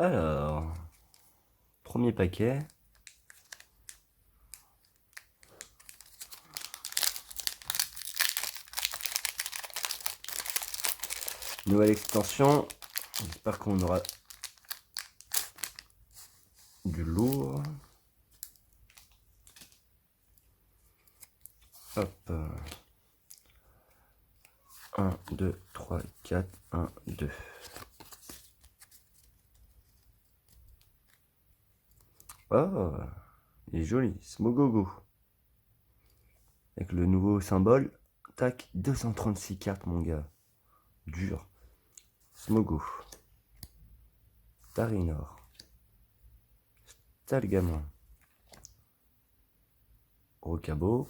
Alors, premier paquet. Nouvelle extension. J'espère qu'on aura du lourd. Hop. 1, 2, 3, 4, 1, 2. Oh, il est joli, Smogogo. Avec le nouveau symbole. Tac, 236 cartes, mon gars. Dur. Smogo. Tarinor. Stalgamon. Rocabo.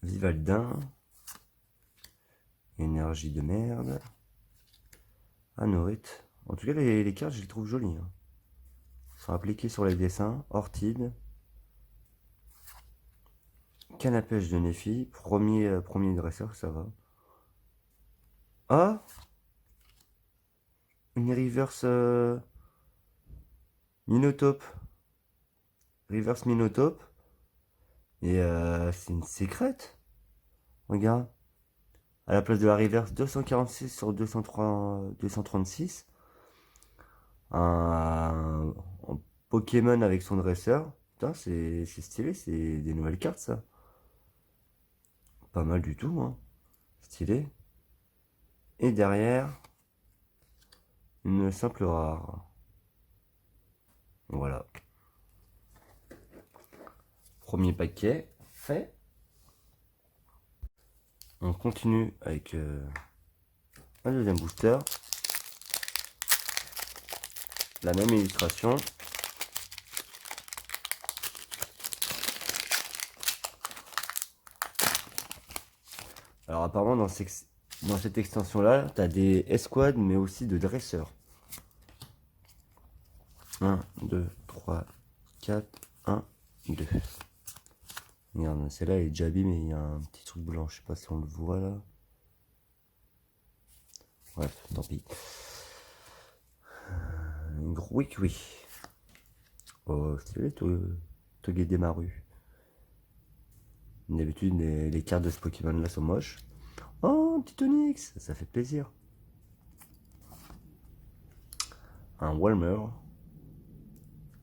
Vivaldin. Énergie de merde. Anorite. En tout cas, les cartes, je les trouve jolies. Hein. Sont appliquées sur les dessins. Ortide. Canne à pêche de Nephi. Premier dresseur, ça va. Ah, une reverse Minotape. Reverse Minotape. Et c'est une secrète. Regarde. À la place de la reverse 246 sur 203, 236. Un Pokémon avec son dresseur. Putain, c'est stylé. C'est des nouvelles cartes, ça. Pas mal du tout, hein. Stylé. Et derrière, une simple rare. Voilà. Premier paquet fait. On continue avec un deuxième booster. La même illustration. Alors apparemment dans cette extension là, tu as des escouades mais aussi de dresseurs. 1, 2, 3, 4, 1, 2. Regarde, celle-là elle est déjà abîmée, il y a un petit truc blanc, je sais pas si on le voit là. Bref, tant pis. Oui, oui. Oh, stylé, Togedemaru. D'habitude, les cartes de ce Pokémon là sont moches. Oh, un petit Onix, ça fait plaisir. Un Walmer,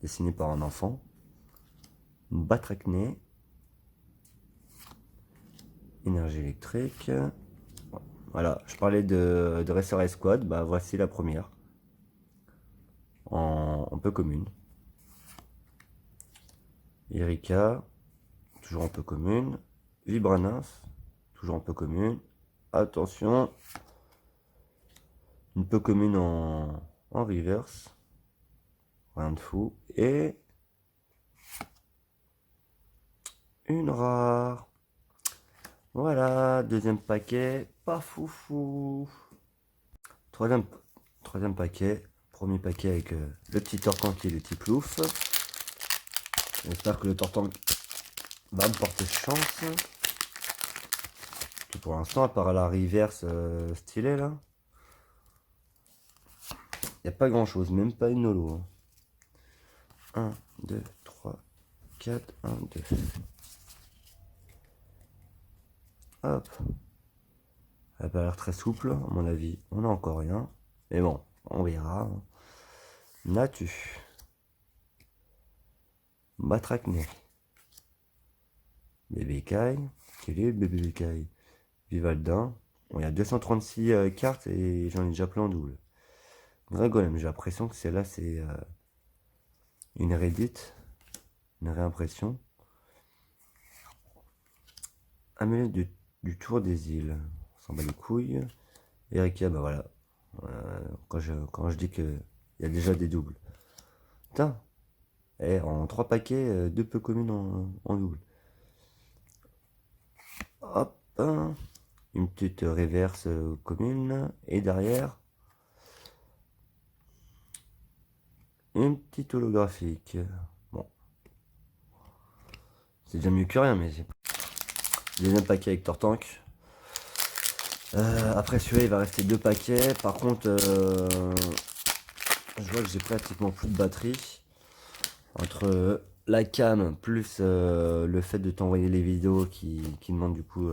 dessiné par un enfant. Une Batracné. Énergie électrique. Voilà, je parlais de Dresseur Escouade, bah voici la première. En peu commune. Erika, toujours en peu commune. Vibraninf, toujours en peu commune. Attention, une peu commune en reverse. Rien de fou. Et une rare. Voilà, deuxième paquet, pas foufou. Troisième paquet. Premier paquet avec le petit Tortank et le petit Plouf. J'espère que le Tortank va me porter chance. Que pour l'instant, à part la reverse stylée là, il n'y a pas grand chose, même pas une holo. 1, 2, 3, 4, 1, 2. Hop. Elle n'a pas l'air très souple, à mon avis. On n'a encore rien. Mais bon, on verra. Natu. Batracné. Bébé Kai. Quel est le bébé Kai? Vivaldin. Bon, il y a 236 cartes et j'en ai déjà plein en double. Dragolem, j'ai l'impression que celle-là c'est une réédite. Une réimpression. Amulette du Tour des îles. On s'en bat les couilles. Erika, bah voilà. Quand je dis qu'il y a déjà des doubles. Putain. En 3 paquets, 2 peu communes en double. Hop. Une petite reverse commune. Et derrière, une petite holographique. Bon. C'est déjà mieux que rien, mais c'est... Deuxième paquet avec Tortank. Après celui-là, il va rester 2 paquets. Par contre, je vois que j'ai pratiquement plus de batterie. Entre la cam plus le fait de t'envoyer les vidéos qui demandent du coup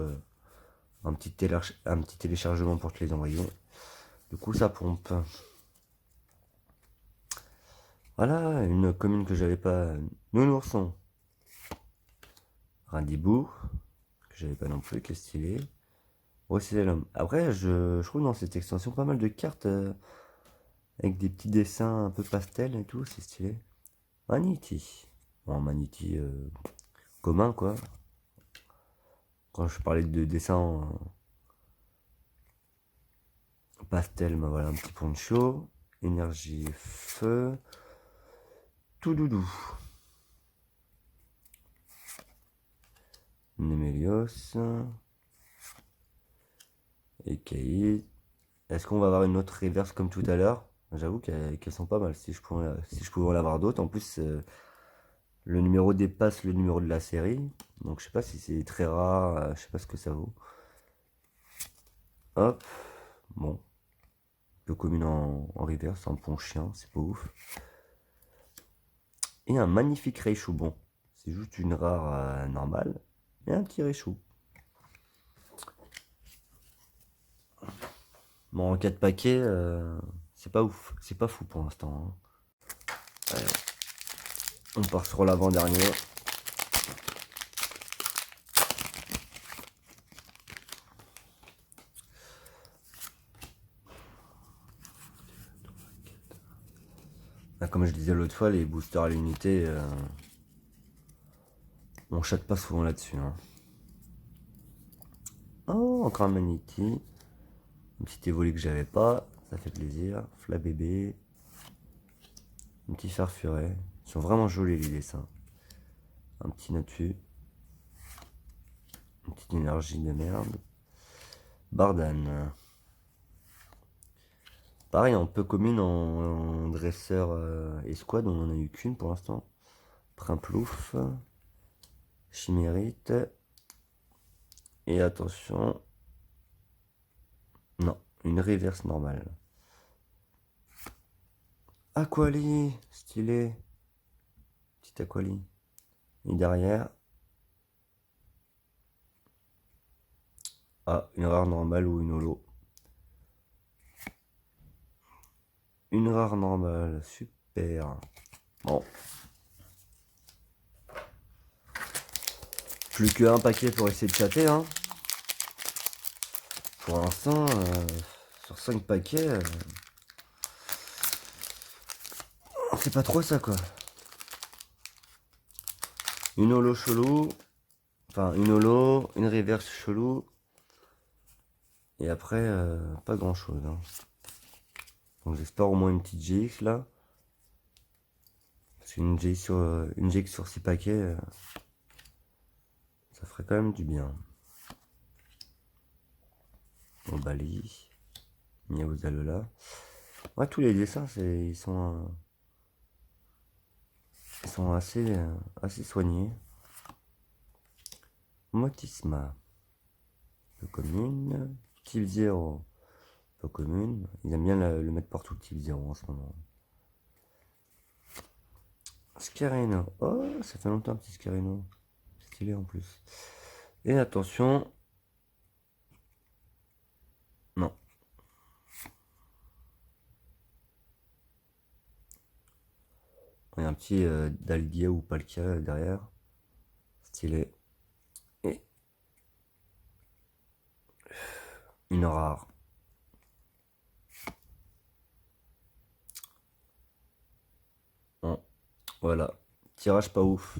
un petit téléchargement pour te les envoyer. Du coup, ça pompe. Voilà, une commune que j'avais pas. Nounourson. Rindibou, que j'avais pas non plus, qui est stylé. Voici l'homme. Après, je trouve dans cette extension pas mal de cartes avec des petits dessins un peu pastel et tout, c'est stylé. Manity. Bon, Manity commun quoi. Quand je parlais de dessin pastel, bah voilà, un petit poncho. Énergie feu. Tout doudou. Némélios. Et Kaïd. Est-ce qu'on va avoir une autre reverse comme tout à l'heure? J'avoue qu'elles sont pas mal. Si je pouvais en avoir d'autres. En plus, le numéro dépasse le numéro de la série. Donc je sais pas si c'est très rare. Je sais pas ce que ça vaut. Hop. Bon. Peu commune en reverse, en pont chien, c'est pas ouf. Et un magnifique Raichu. Bon, c'est juste une rare normale. Et un petit Raichu. Bon, en 4 paquets, c'est pas ouf. C'est pas fou pour l'instant. Hein. Allez, on part sur l'avant-dernier. Là, comme je disais l'autre fois, les boosters à l'unité, on chatte pas souvent là-dessus. Hein. Oh, encore un Manity. Un petit évolu que j'avais pas, ça fait plaisir. Flabébé. Un petit Farfuret. Ils sont vraiment jolis les dessins. Un petit Natu. Une petite énergie de merde. Bardane. Pareil, en peu commune en dresseur escouade, on n'en a eu qu'une pour l'instant. Primplouf. Chimérite. Et attention. Non, une reverse normale. Aquali, stylé. Petit Aquali. Et derrière. Ah, une rare normale ou une holo. Une rare normale, super. Bon. Plus qu'un paquet pour essayer de chatter, hein. Pour l'instant, sur 5 paquets, c'est pas trop ça, quoi. Une holo chelou. Enfin, une holo, une reverse chelou. Et après, pas grand chose. Hein. Donc j'espère au moins une petite GX là. Parce qu'une GX sur 6 paquets, ça ferait quand même du bien. Bon, Bali. Miaouzalola. Ouais, tous les dessins, ils sont assez soignés. Motisma. Peu commune. Type 0. Peu commune. Ils aiment bien le mettre partout, type 0 en ce moment. Scarino. Oh, ça fait longtemps, petit Scarino. Stylé en plus. Et attention. Non. Il y a un petit Dalgia ou Palkia derrière. Stylé. Et une rare. Bon, voilà. Tirage pas ouf.